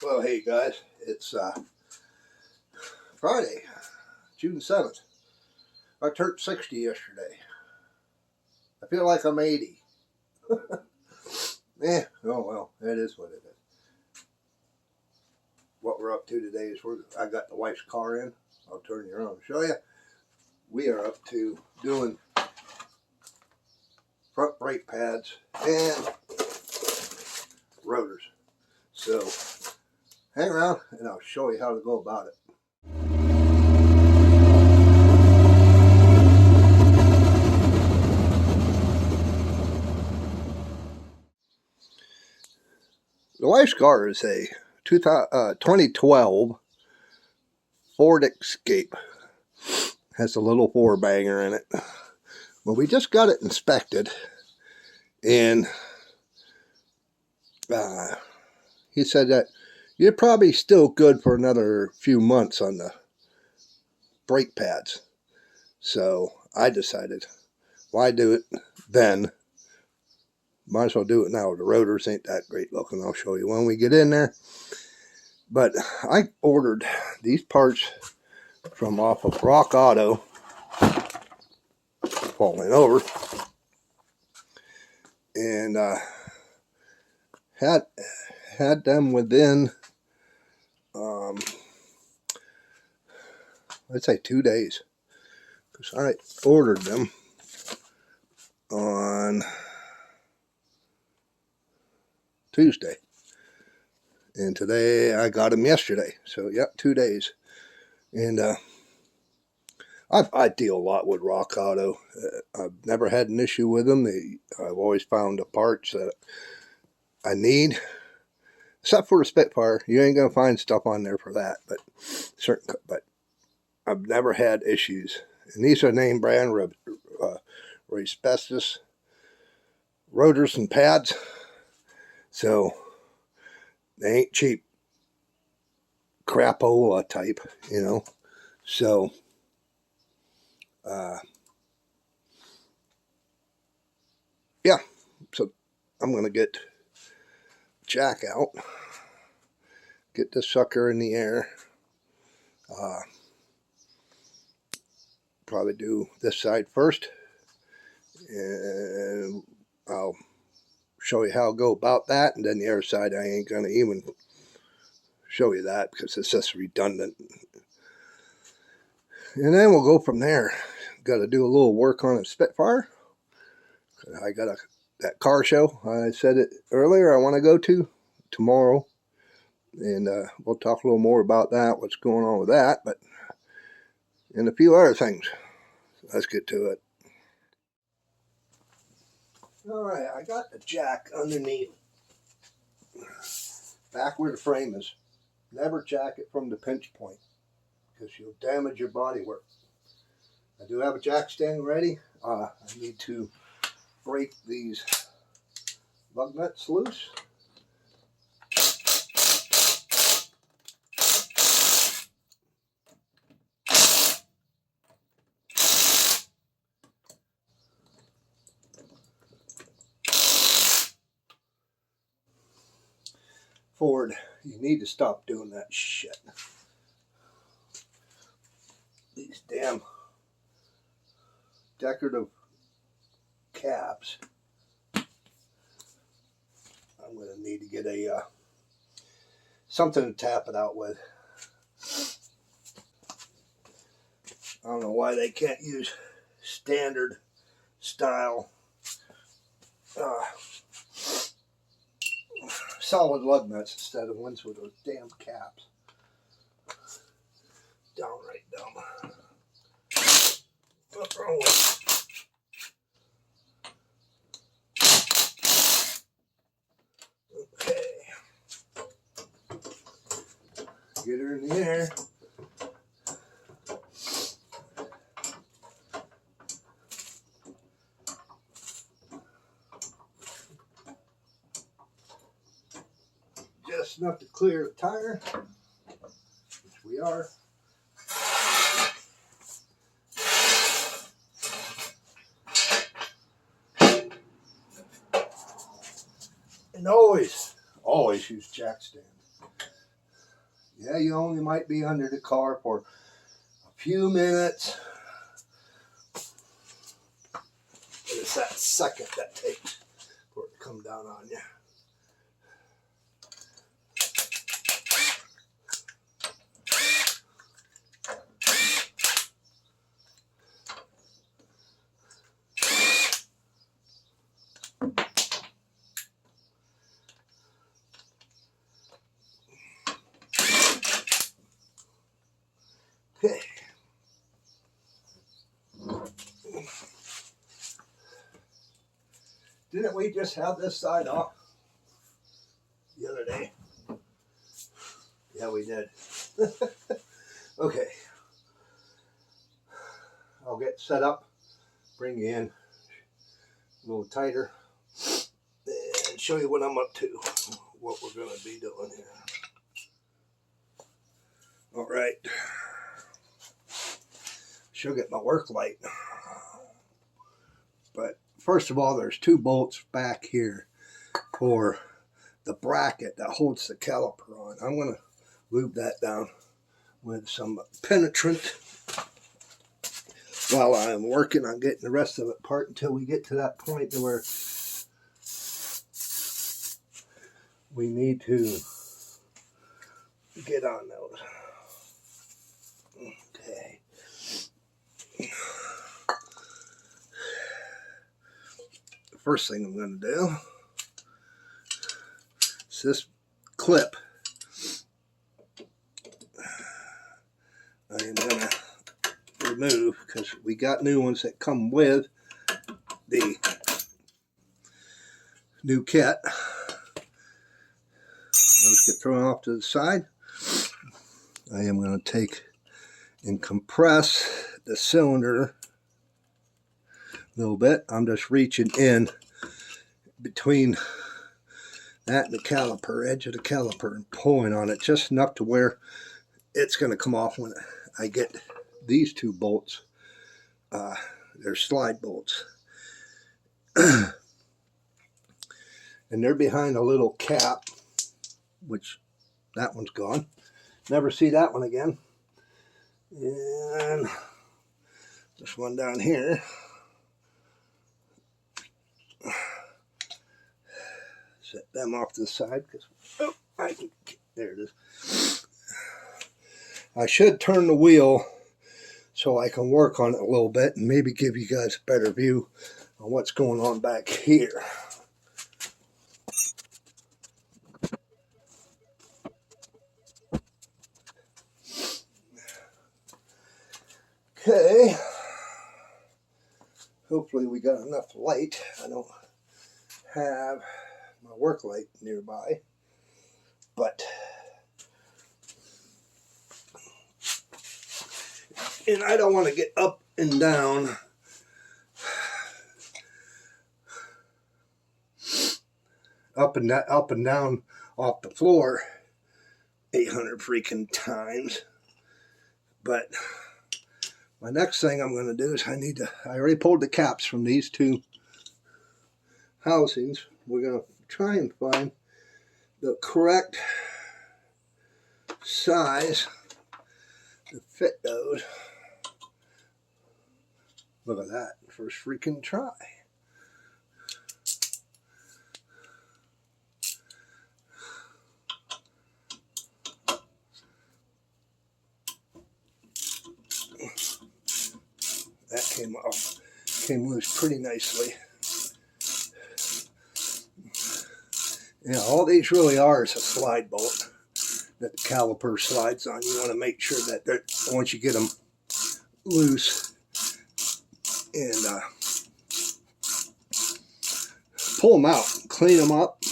Well, hey guys, it's Friday, June 7th. I turned 60 yesterday. I feel like I'm 80. Oh well, that is what it is. What we're up to today is I got the wife's car in. I'll turn you around and show you. We are up to doing front brake pads and rotors. So hang around and I'll show you how to go about it. The wife's car is a 2012 Ford Escape. Has a little four banger in it. Well, we just got it inspected, and he said that you're probably still good for another few months on the brake pads. So I decided, why do it then? Might as well do it now. The rotors ain't that great looking. I'll show you when we get in there. But I ordered these parts from off of Rock Auto. Falling over. And had them within let's say 2 days, because I ordered them on Tuesday, and today I got them yesterday. So yep, 2 days. And I deal a lot with Rock Auto. I've never had an issue with them. I've always found the parts that I need, except for the Spitfire. You ain't gonna find stuff on there for that, but I've never had issues. And these are name brand asbestos rotors and pads, so they ain't cheap crapola type, you know. So yeah, so I'm gonna get jack out, get this sucker in the air, probably do this side first, and I'll show you how I'll go about that. And then the other side I ain't gonna even show you that because it's just redundant. And then we'll go from there. Got to do a little work on a Spitfire. I got that car show I said it earlier I want to go to tomorrow, and we'll talk a little more about that, what's going on with that, but and a few other things. Let's get to it. All right, I got the jack underneath, back where the frame is. Never jack it from the pinch point, because you'll damage your bodywork. I do have a jack stand ready. I need to break these lug nuts loose. Ford, you need to stop doing that shit. These damn decorative caps. I'm going to need to get a something to tap it out with. I don't know why they can't use standard style solid lug nuts instead of ones with those damn caps. Downright dumb. What's wrong with it? Okay. Get her in the air. Just enough to clear the tire, which we are. And always use jack stands. Yeah, you only might be under the car for a few minutes. It's that second that takes for it to come down on you. Okay. Didn't we just have this side off the other day? Yeah, we did. Okay. I'll get set up, bring you in a little tighter, and show you what I'm up to, what we're going to be doing here. All right. She'll get my work light. But first of all, there's 2 bolts back here for the bracket that holds the caliper on. I'm going to lube that down with some penetrant while I'm working on getting the rest of it apart until we get to that point where we need to get on those. Okay. The first thing I'm going to do is this clip. I am going to remove because we got new ones that come with the new kit. Those get thrown off to the side. I am going to take and compress the cylinder a little bit. I'm just reaching in between that and the caliper, edge of the caliper, and pulling on it just enough to where it's going to come off when I get these 2 bolts. They're slide bolts. And they're behind a little cap, which that one's gone. Never see that one again. And this one down here. Set them off to the side because there it is. I should turn the wheel so I can work on it a little bit and maybe give you guys a better view on what's going on back here. Okay. Hopefully we got enough light. I don't have my work light nearby, but and I don't want to get up and down up and down off the floor 800 freaking times. But my next thing I'm going to do is I already pulled the caps from these 2 housings. We're going to try and find the correct size to fit those. Look at that, first freaking try. That came loose pretty nicely. Yeah, all these really are is a slide bolt that the caliper slides on. You want to make sure that once you get them loose and pull them out, clean them up.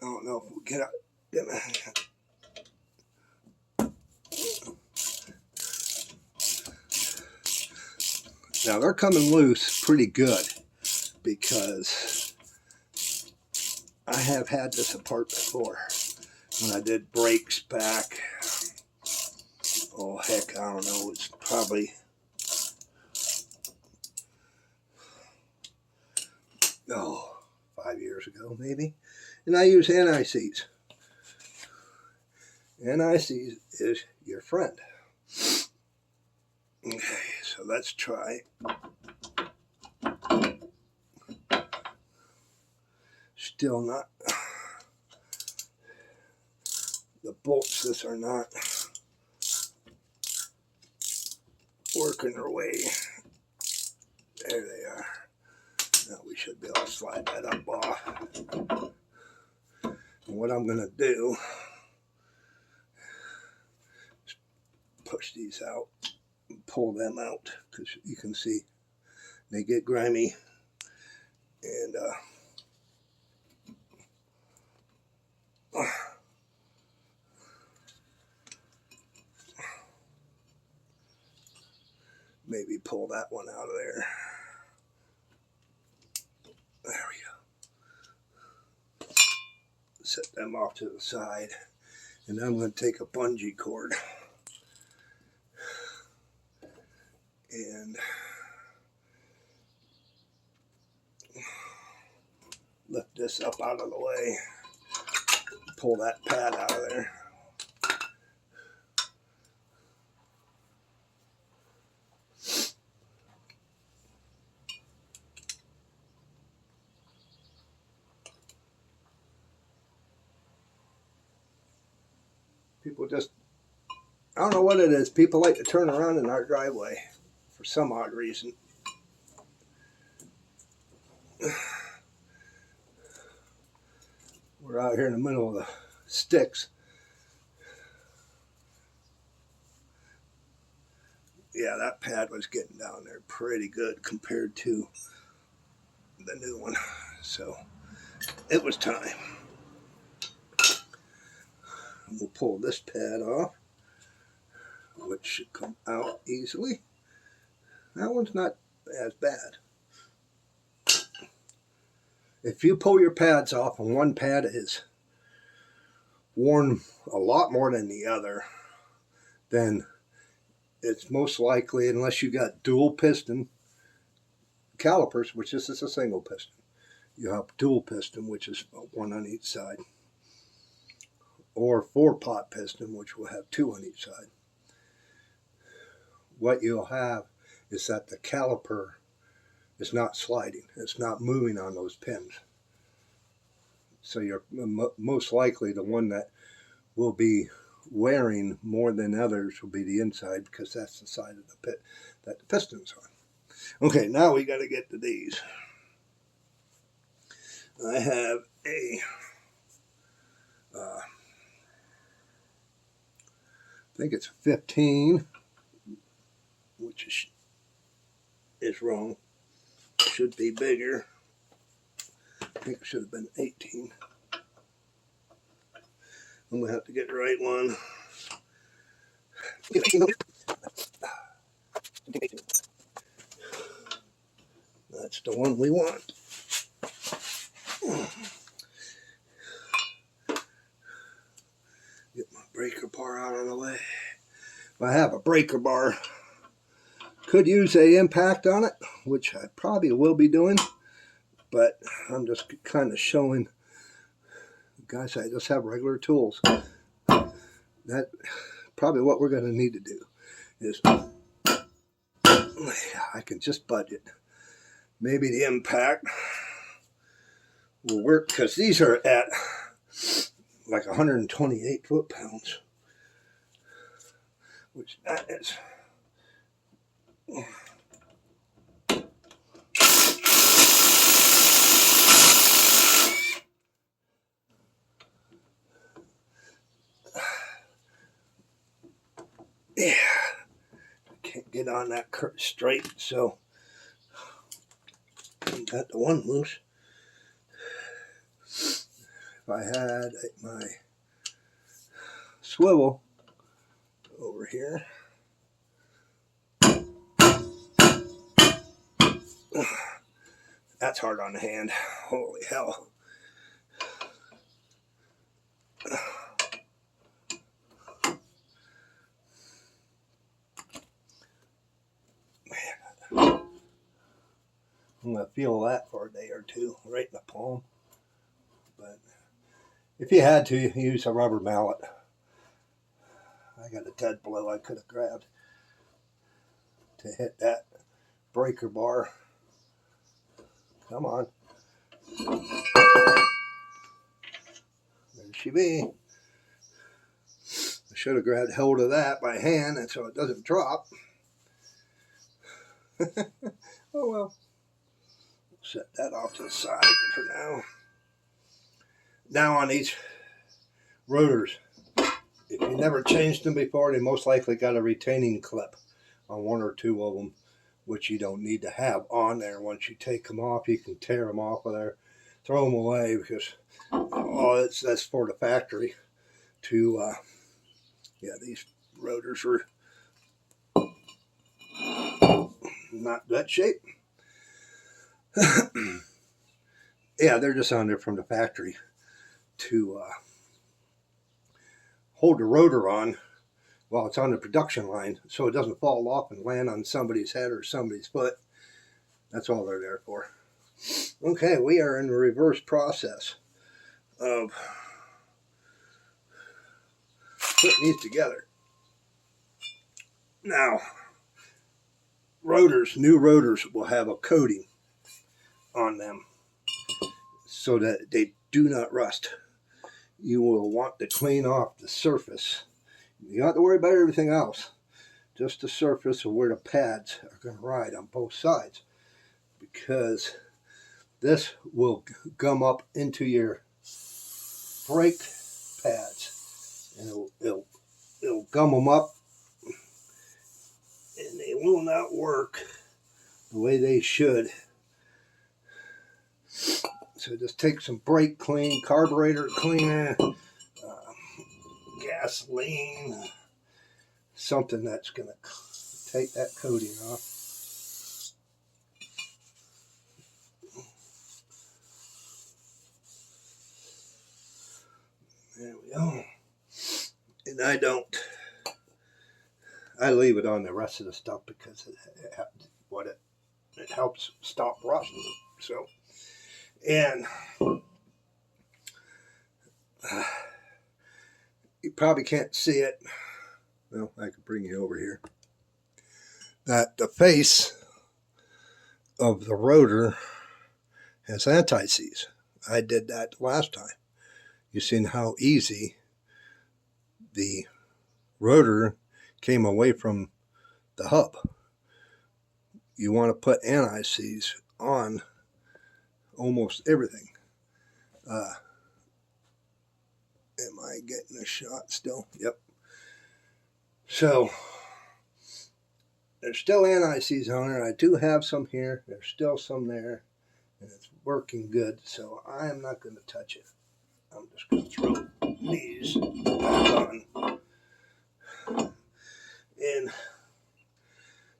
I don't know if we'll get out. Now they're coming loose pretty good because I have had this apart before when I did brakes back. Oh heck, I don't know. It's probably 5 5 years ago, maybe. And I use anti-seize. Anti-seize is your friend. Okay, so let's try. Still not. The bolts, this are not working their way. There they are. Now we should be able to slide that up off. And what I'm going to do is push these out and pull them out, because you can see they get grimy. And maybe pull that one out of there. There we go. Set them off to the side. And I'm going to take a bungee cord and lift this up out of the way. Pull that pad out of there. People just, I don't know what it is. People like to turn around in our driveway for some odd reason. We're out here in the middle of the sticks. Yeah, that pad was getting down there pretty good compared to the new one. So it was time. We'll pull this pad off, which should come out easily. That one's not as bad. If you pull your pads off and one pad is worn a lot more than the other, then it's most likely, unless you got dual piston calipers, which this is a single piston, you have dual piston, which is one on each side, or 4-pot piston, which will have 2 on each side. What you'll have is that the caliper is not sliding. It's not moving on those pins. So you're most likely the one that will be wearing more than others will be the inside, because that's the side of the pit that the piston's on. Okay, now we got to get to these. I have a I think it's 15, which is wrong. It should be bigger. I think it should have been 18. I'm going to have to get the right one. That's the one we want. Get my breaker bar out of the way. If I have a breaker bar, could use a impact on it, which I probably will be doing, but I'm just kind of showing guys I just have regular tools. That probably what we're going to need to do is I can just budget. Maybe the impact will work, because these are at like 128 foot-pounds, which that is. Yeah, can't get on that straight, so got the one loose. If I had my swivel over here, that's hard on the hand. Holy hell. I'm going to feel that for a day or two, right in the palm. But if you had to, use a rubber mallet. I got a dead blow I could have grabbed to hit that breaker bar. Come on. There she be. I should have grabbed hold of that by hand and so it doesn't drop. Oh well. Set that off to the side for now. Now on these rotors, if you never changed them before, they most likely got a retaining clip on one or two of them, which you don't need to have on there. Once you take them off, you can tear them off of there, throw them away, because that's for the factory to, yeah, these rotors are not that shape. Yeah, they're just on there from the factory to hold the rotor on while it's on the production line so it doesn't fall off and land on somebody's head or somebody's foot. That's all they're there for. Okay, we are in the reverse process of putting these together. Now, new rotors will have a coating on them so that they do not rust. You will want to clean off the surface. You don't have to worry about everything else. Just the surface of where the pads are going to ride on both sides, because this will gum up into your brake pads, and it'll gum them up, and they will not work the way they should. So just take some brake clean, carburetor cleaner, gasoline, something that's going to take that coating off. There we go. And I leave it on the rest of the stuff because it helps stop rust. So, and you probably can't see it. Well, I can bring you over here. That the face of the rotor has anti-seize. I did that last time. You've seen how easy the rotor came away from the hub. You want to put anti-seize on almost everything. Am I getting a shot still? Yep. So there's still anti-seize on there. I do have some here. There's still some there, and it's working good. So I am not going to touch it. I'm just going to throw these back on. And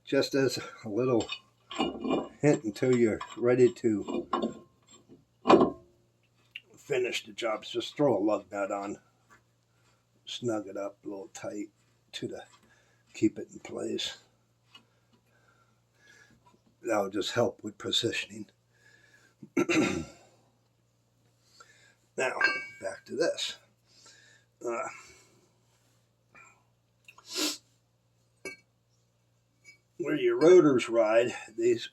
just as a little hint until you're ready to finish the job, just throw a lug nut on. Snug it up a little tight to keep it in place. That'll just help with positioning. Now, back to this. Where your rotors ride, this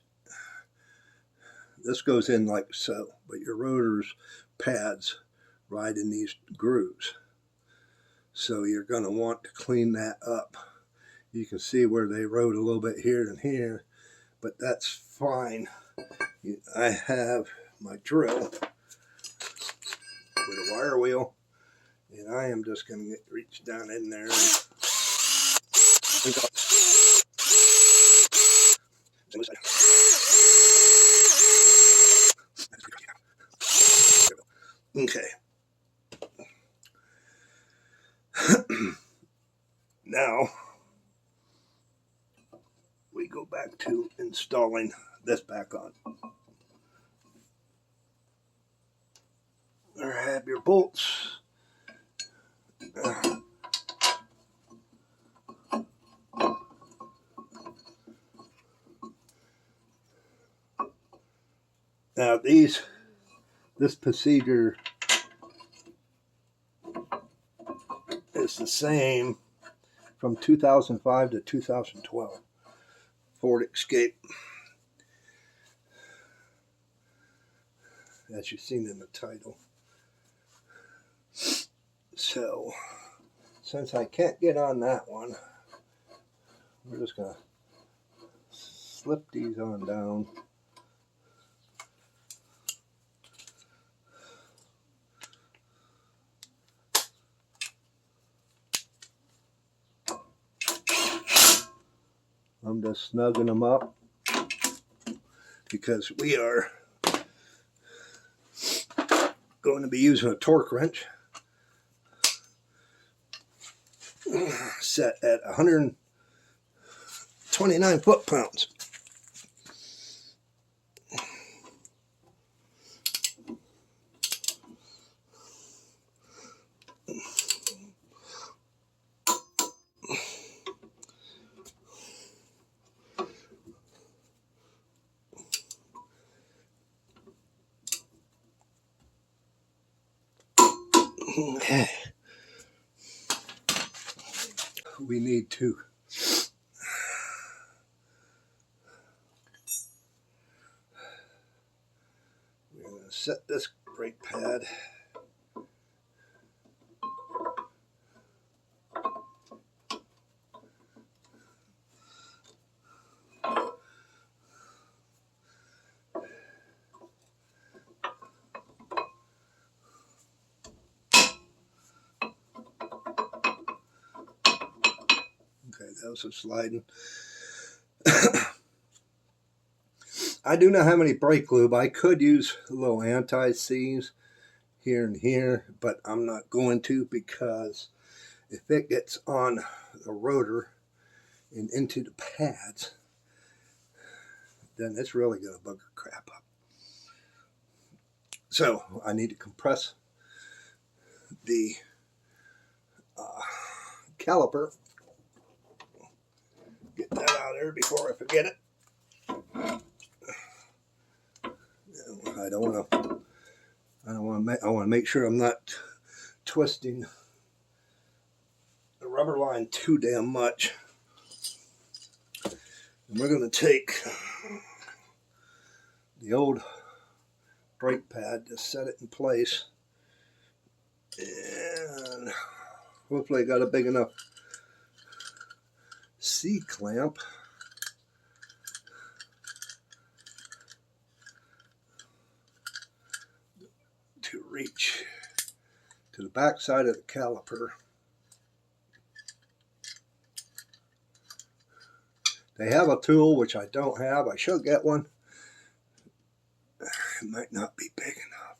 goes in like so, but your rotors pads ride in these grooves. So you're going to want to clean that up. You can see where they rode a little bit here and here, but that's fine. I have my drill with a wire wheel, and I am just going to reach down in there and go. Okay. Now we go back to installing this back on. There, have your bolts. Now this procedure is the same from 2005 to 2012 Ford Escape, as you've seen in the title. So since I can't get on that one, we're just going to slip these on down. I'm just snugging them up because we are going to be using a torque wrench set at 129 foot-pounds. Okay. We need to we're going to set this brake pad okay, those are sliding. I do not have any brake lube. I could use a little anti-seize here and here, but I'm not going to, because if it gets on the rotor and into the pads, then it's really going to bugger crap up. So I need to compress the caliper. Get that out of there before I forget it. I want to make sure I'm not twisting the rubber line too damn much. And we're going to take the old brake pad, just set it in place, and hopefully I got a big enough C-clamp to reach to the back side of the caliper. They have a tool, which I don't have. I should get one. It might not be big enough.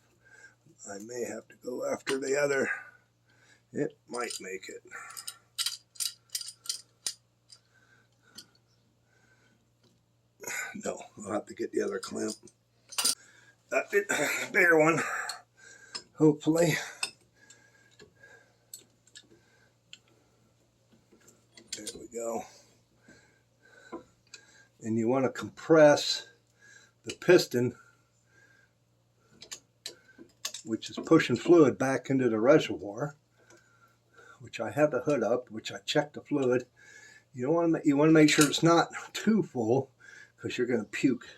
I may have to go after the other. It might make it. No, I'll have to get the other clamp. That bigger one, hopefully. There we go. And you want to compress the piston, which is pushing fluid back into the reservoir, which I have the hood up, which I checked the fluid. You want to make sure it's not too full, because you're going to puke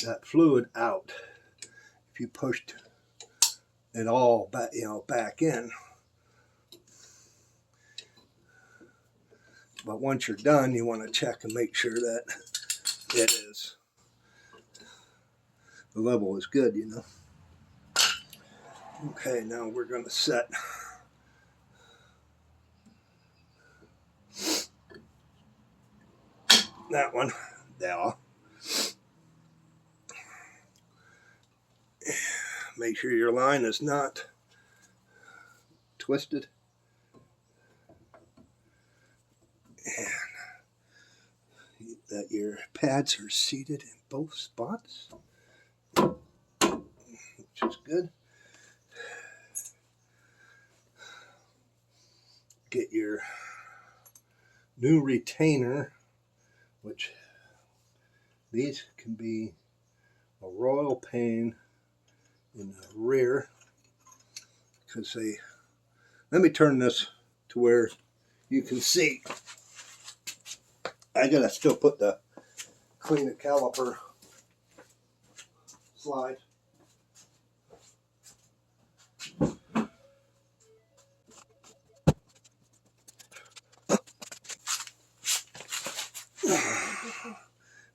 that fluid out if you pushed it all back, back in. But once you're done, you want to check and make sure that it is, the level is good, Okay, now we're going to set that one there. Make sure your line is not twisted. And that your pads are seated in both spots, which is good. Get your new retainer, which these can be a royal pain in the rear, because they, let me turn this to where you can see. I gotta still put the clean the caliper slide.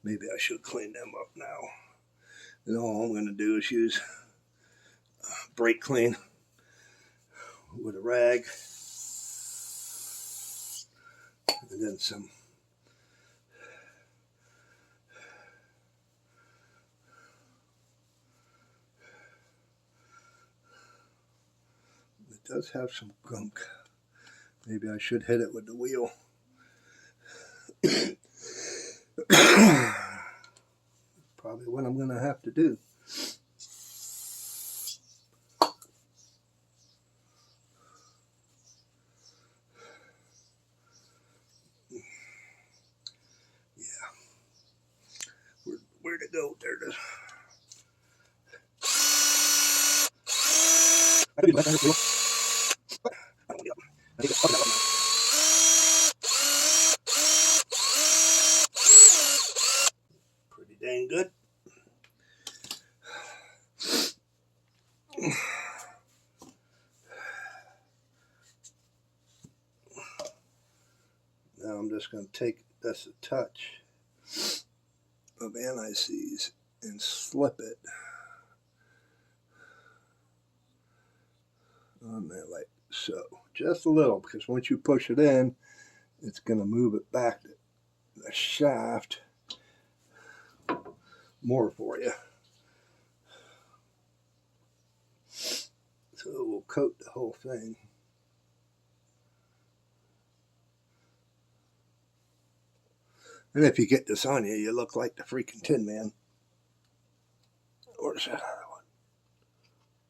Maybe I should clean them up now. And all I'm gonna do is use brake clean with a rag, and then some it does have some gunk. Maybe I should hit it with the wheel. Probably what I'm gonna have to do. Where to go? There it is. Pretty dang good. Now I'm just going to take this a touch of anti-seize and slip it on there like so. Just a little, because once you push it in, it's going to move it back to the shaft more for you. So we'll coat the whole thing. And if you get this on you, you look like the freaking Tin Man. Or is that other one?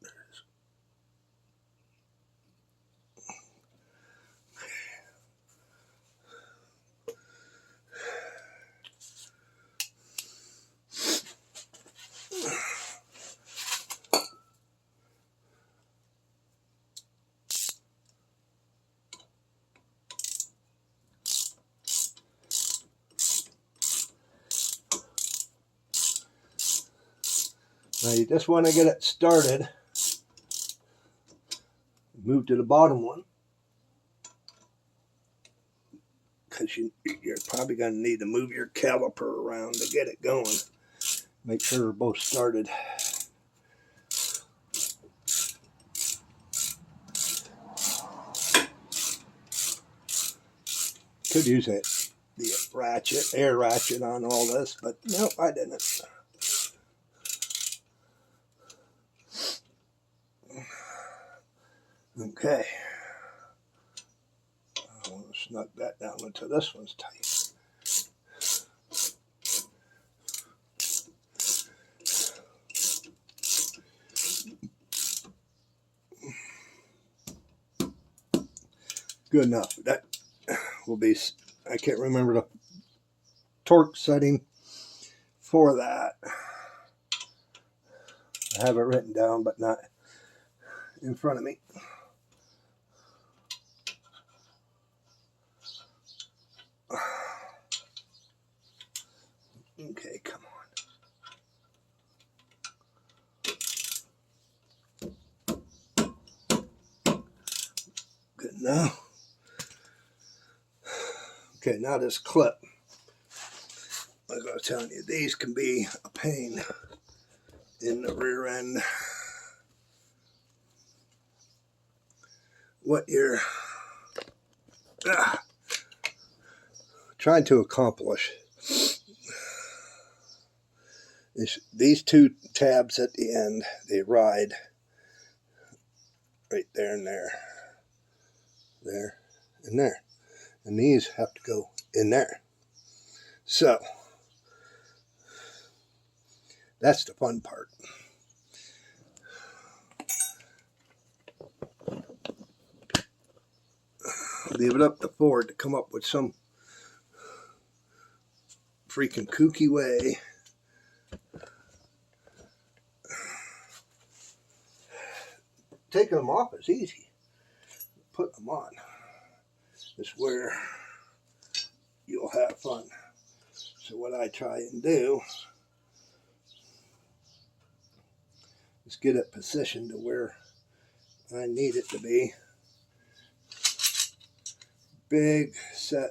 There it is. Now you just want to get it started. Move to the bottom one, because you're probably going to need to move your caliper around to get it going. Make sure they're both started. Could use the ratchet, air ratchet on all this, but nope, I didn't. Okay. I want to snug that down until this one's tight. Good enough. That will be, I can't remember the torque setting for that. I have it written down, but not in front of me. Okay, come on. Good enough. Okay, now this clip. Like I was telling you, these can be a pain in the rear end. What you're trying to accomplish is these two tabs at the end, they ride right there and there, there and there, and these have to go in there. So that's the fun part. Leave it up to Ford to come up with some freaking kooky way taking them off is easy. Putting them on is where you'll have fun. So what I try and do is get it positioned to where I need it to be. Big set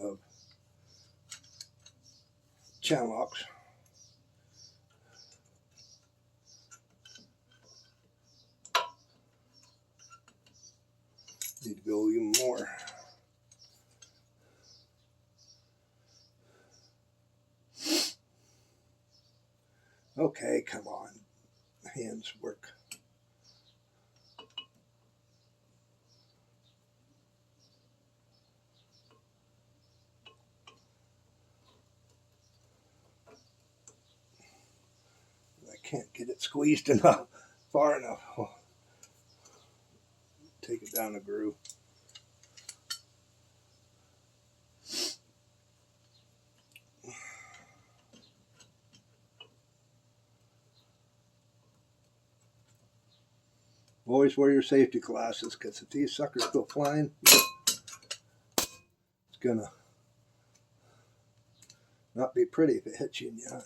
of channel locks. Need to go even more. Okay, come on. Hands work. I can't get it squeezed enough, far enough. Oh, take it down the groove. Always wear your safety glasses, because if these suckers go flying, it's gonna not be pretty if it hits you in the eye.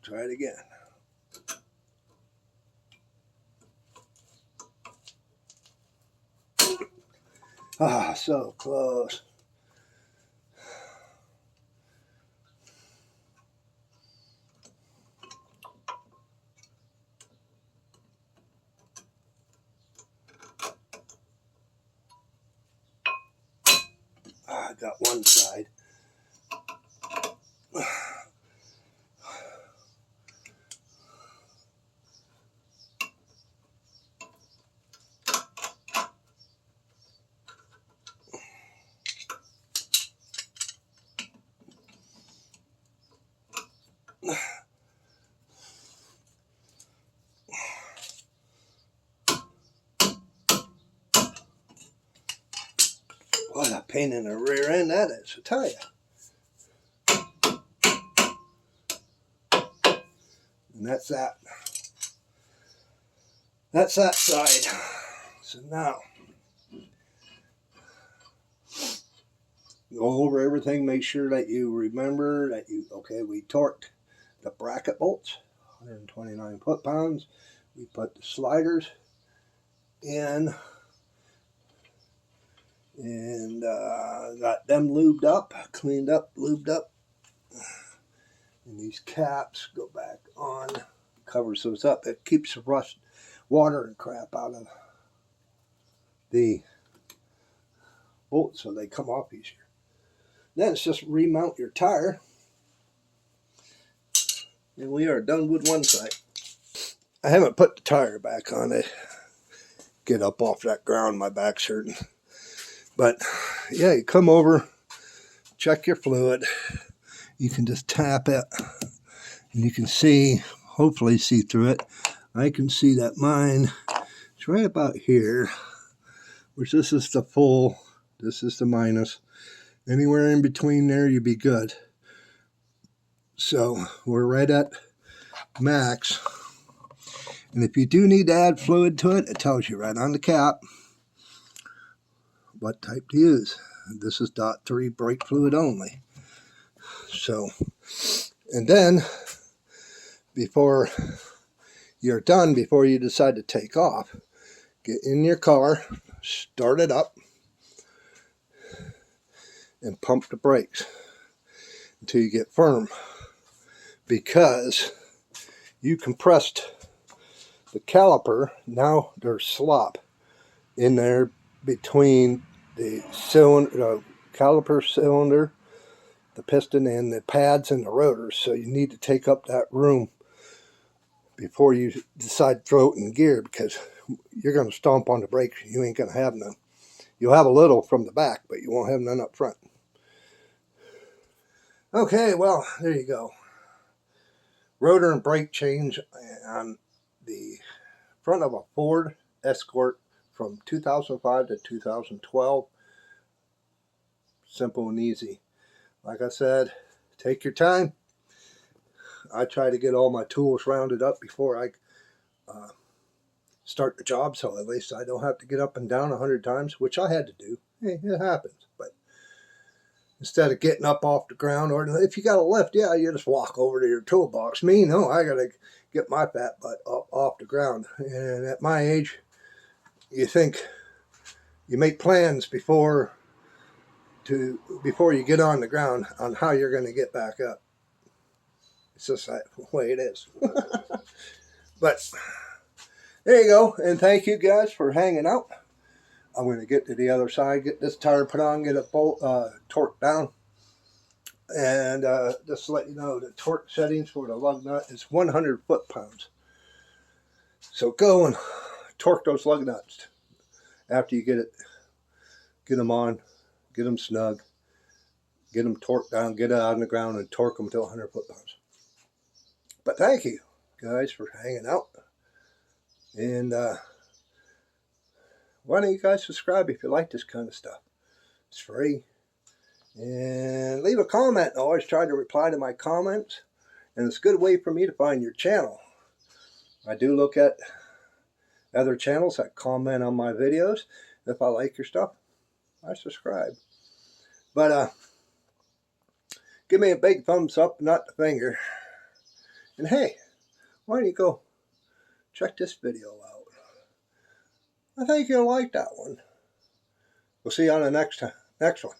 Try it again. Ah, so close. I got one side. What a pain in the rear end that is, I tell you. And that's that. That's that side. So now, go over everything. Make sure that you remember that we torqued the bracket bolts, 129 foot-pounds. We put the sliders in and got them lubed up, cleaned up, lubed up. And these caps go back on, covers those up. It keeps the rust, water and crap out of the bolts so they come off easier. Then it's just remount your tire. And we are done with one side. I haven't put the tire back on it. Get up off that ground, my back's hurting. But yeah, you come over, check your fluid. You can just tap it and you can see, hopefully see through it. I can see that mine is right about here, which this is the full, this is the minus. Anywhere in between there, you'd be good. So we're right at max. And if you do need to add fluid to it, it tells you right on the cap what type to use. This is .3 brake fluid only. So, and then before you're done, before you decide to take off, get in your car, start it up, and pump the brakes until you get firm, because you compressed the caliper. Now there's slop in there between the cylinder, caliper cylinder, the piston, and the pads and the rotors. So you need to take up that room before you decide to throw it in gear, because you're going to stomp on the brakes. You ain't going to have none. You'll have a little from the back, but you won't have none up front. Okay, well, there you go. Rotor and brake change on the front of a Ford Escort from 2005 to 2012. Simple and easy. Like I said, take your time. I try to get all my tools rounded up before I start the job, so at least I don't have to get up and down 100 times, which I had to do. Hey, it happens. But instead of getting up off the ground, or if you got a lift, yeah, you just walk over to your toolbox. Me, no, I got to get my fat butt up off the ground. And at my age, you think you make plans before you get on the ground on how you're going to get back up. It's just the way it is. But there you go, and thank you guys for hanging out. I'm going to get to the other side, get this tire put on, get it torqued down, and just to let you know, the torque settings for the lug nut is 100 foot-pounds. So go and torque those lug nuts after you get them on, get them snug, get them torqued down, get it out on the ground, and torque them to 100 foot-pounds. But thank you guys for hanging out. And why don't you guys subscribe if you like this kind of stuff? It's free. And leave a comment. I always try to reply to my comments. And it's a good way for me to find your channel. I do look at other channels that comment on my videos. If I like your stuff, I subscribe. But give me a big thumbs up, not the finger. And hey, why don't you go check this video out? I think you'll like that one. We'll see you on the next one.